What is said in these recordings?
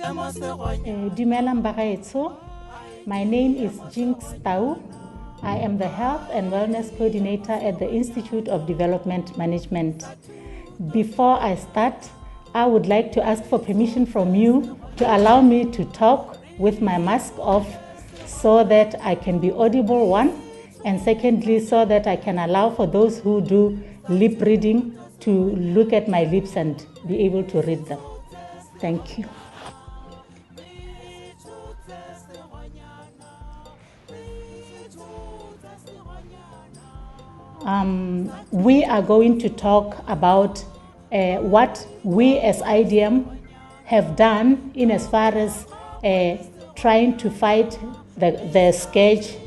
Dumelang bagaetsho. My name is Jinx Tau. I am the Health and Wellness Coordinator at the Institute of Development Management. Before I start, I would like to ask for permission from you to allow me to talk with my mask off so that I can be audible, one, and secondly, so that I can allow for those who do lip reading to look at my lips and be able to read them. Thank you. We are going to talk about what we as IDM have done in as far as trying to fight the scourge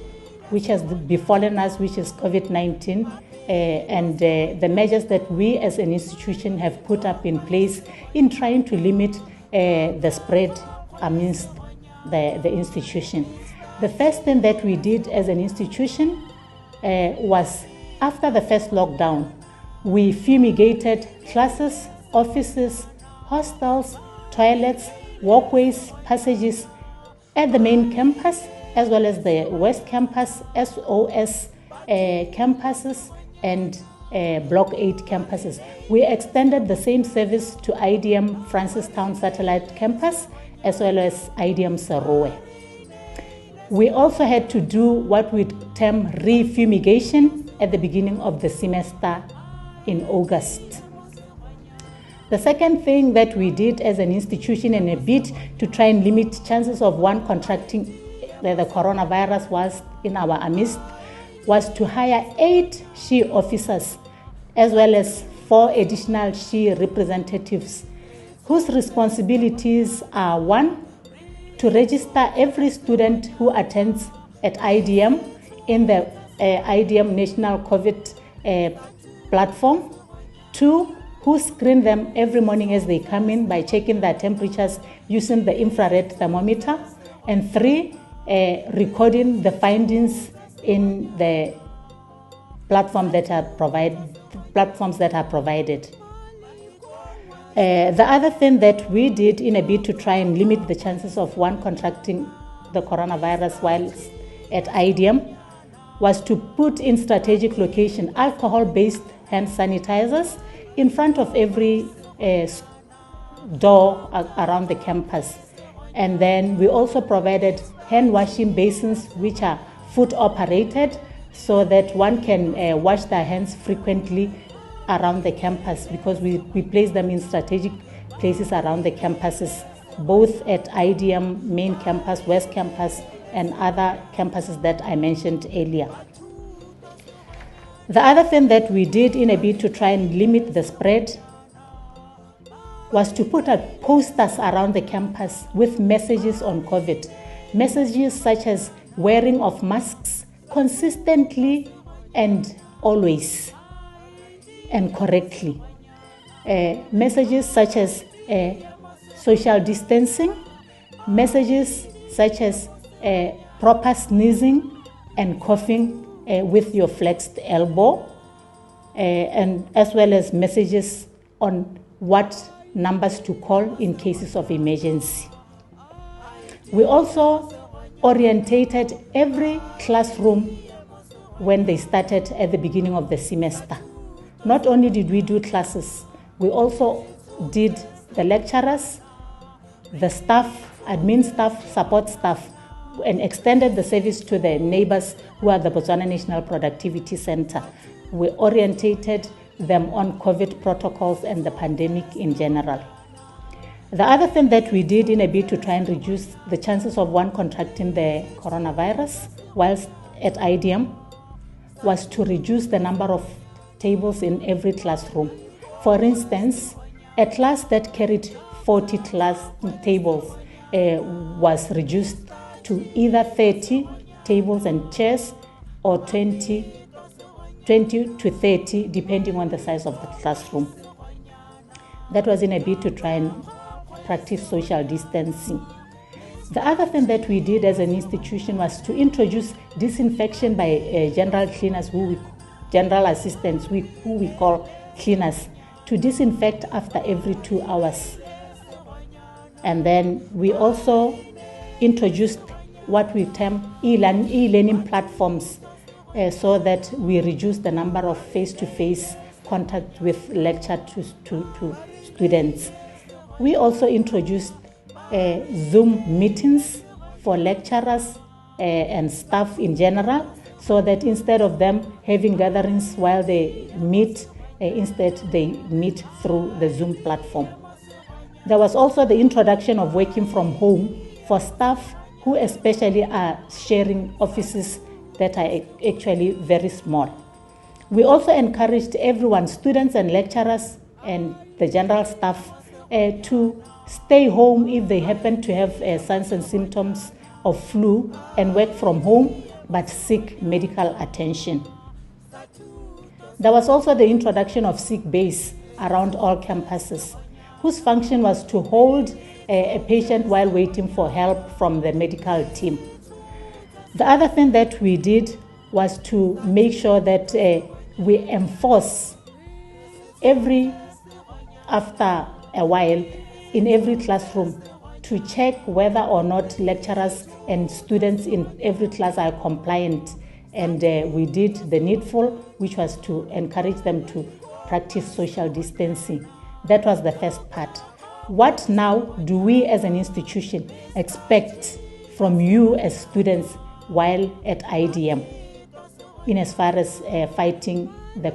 which has befallen us, which is COVID-19, and the measures that we as an institution have put up in place in trying to limit the spread amidst the institution. The first thing that we did as an institution was, after the first lockdown, we fumigated classes, offices, hostels, toilets, walkways, passages at the main campus, as well as the West Campus, SOS campuses, and Block 8 campuses. We extended the same service to IDM Francistown Satellite Campus, as well as IDM Sarowe. We also had to do what we term refumigation at the beginning of the semester in August. The second thing that we did as an institution in a bid to try and limit chances of one contracting the coronavirus was in our midst was to hire 8 SHE officers as well as 4 additional SHE representatives whose responsibilities are, 1, to register every student who attends at IDM in the IDM National COVID platform, 2, who screen them every morning as they come in by checking their temperatures using the infrared thermometer, and 3, recording the findings in the platforms that are provided. The other thing that we did in a bid to try and limit the chances of one contracting the coronavirus while at IDM was to put in strategic location alcohol-based hand sanitizers in front of every door around the campus. And then we also provided hand washing basins which are foot operated so that one can wash their hands frequently around the campus, because we place them in strategic places around the campuses, both at IDM main campus, West Campus, and other campuses that I mentioned earlier. The other thing that we did in a bid to try and limit the spread was to put up posters around the campus with messages on COVID. Messages such as wearing of masks consistently and always and correctly. Messages such as social distancing, messages such as proper sneezing and coughing with your flexed elbow, and as well as messages on what numbers to call in cases of emergency. We also orientated every classroom when they started at the beginning of the semester. Not only did we do classes, we also did the lecturers, the staff, admin staff, support staff, and extended the service to the neighbors who are the Botswana National Productivity Center. We orientated them on COVID protocols and the pandemic in general. The other thing that we did in a bid to try and reduce the chances of one contracting the coronavirus whilst at IDM was to reduce the number of tables in every classroom. For instance, a class that carried 40 class tables was reduced to either 30 tables and chairs or 20 to 30, depending on the size of the classroom. That was in a bid to try and practice social distancing. The other thing that we did as an institution was to introduce disinfection by general cleaners, general assistants, who we call cleaners, to disinfect after every 2 hours. And then we also introduced what we term e-learning platforms so that we reduce the number of face-to-face contact with lecture to students. We also introduced Zoom meetings for lecturers and staff in general, so that instead of them having gatherings while they meet, instead they meet through the Zoom platform. There was also the introduction of working from home for staff who especially are sharing offices that are actually very small. We also encouraged everyone, students and lecturers and the general staff, to stay home if they happen to have signs and symptoms of flu and work from home but seek medical attention. There was also the introduction of sick bays around all campuses, whose function was to hold a patient while waiting for help from the medical team. The other thing that we did was to make sure that we enforce after a while in every classroom to check whether or not lecturers and students in every class are compliant. And we did the needful, which was to encourage them to practice social distancing. That was the first part. What now do we as an institution expect from you as students while at IDM in as far as fighting the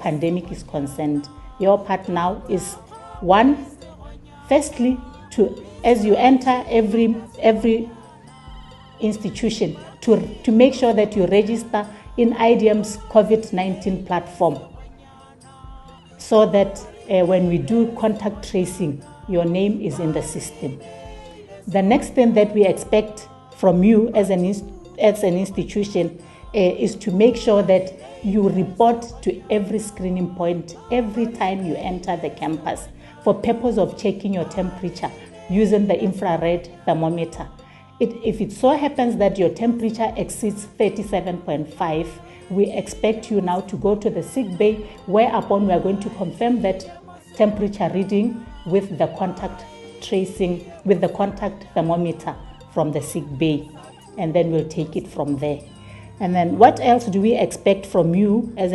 pandemic is concerned? Your part now is one, firstly, as you enter every institution, to make sure that you register in IDM's COVID-19 platform, so that when we do contact tracing, your name is in the system. The next thing that we expect from you as an institution is to make sure that you report to every screening point every time you enter the campus for purpose of checking your temperature using the infrared thermometer. If it so happens that your temperature exceeds 37.5, we expect you now to go to the sick bay, whereupon we are going to confirm that temperature reading with the contact tracing, with the contact thermometer from the sick bay, and then we'll take it from there. And then what else do we expect from you as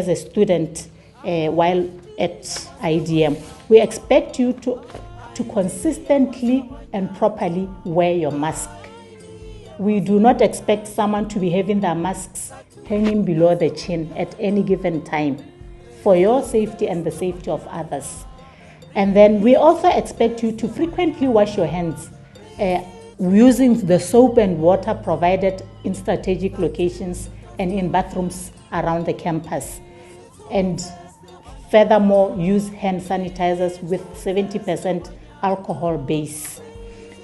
a student while at IDM? We expect you to consistently and properly wear your mask. We do not expect someone to be having their masks hanging below the chin at any given time, for your safety and the safety of others. And then we also expect you to frequently wash your hands using the soap and water provided in strategic locations and in bathrooms around the campus. And furthermore, use hand sanitizers with 70% alcohol base.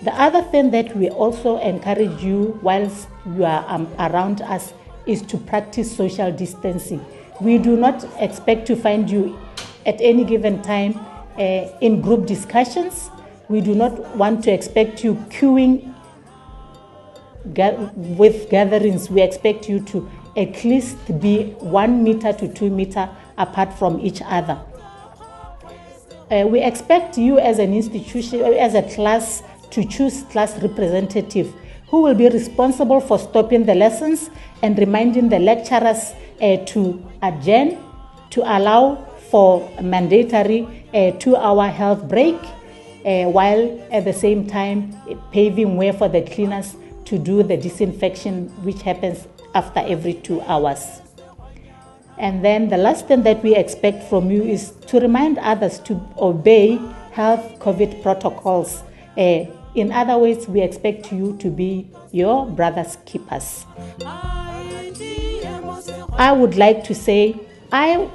The other thing that we also encourage you whilst you are around us is to practice social distancing. We do not expect to find you at any given time in group discussions. We do not want to expect you queuing with gatherings. We expect you to at least be 1 meter to 2 meters apart from each other. We expect you as an institution, as a class, to choose class representative who will be responsible for stopping the lessons and reminding the lecturers to adjourn, to allow for a mandatory 2-hour health break, while at the same time paving way for the cleaners to do the disinfection, which happens after every 2 hours. And then the last thing that we expect from you is to remind others to obey health COVID protocols. In other words, we expect you to be your brother's keepers. I would like to say, I,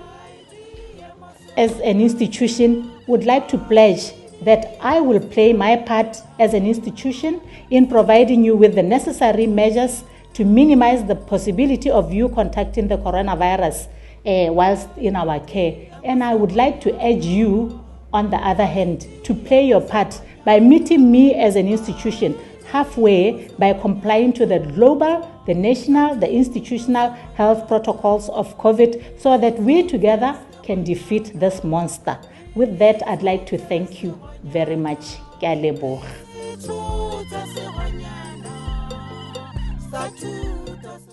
as an institution, would like to pledge that I will play my part as an institution in providing you with the necessary measures to minimize the possibility of you contacting the coronavirus whilst in our care. And I would like to urge you, on the other hand, to play your part by meeting me as an institution halfway by complying to the global, the national, the institutional health protocols of COVID, so that we together can defeat this monster. With that, I'd like to thank you very much. Ke a leboga.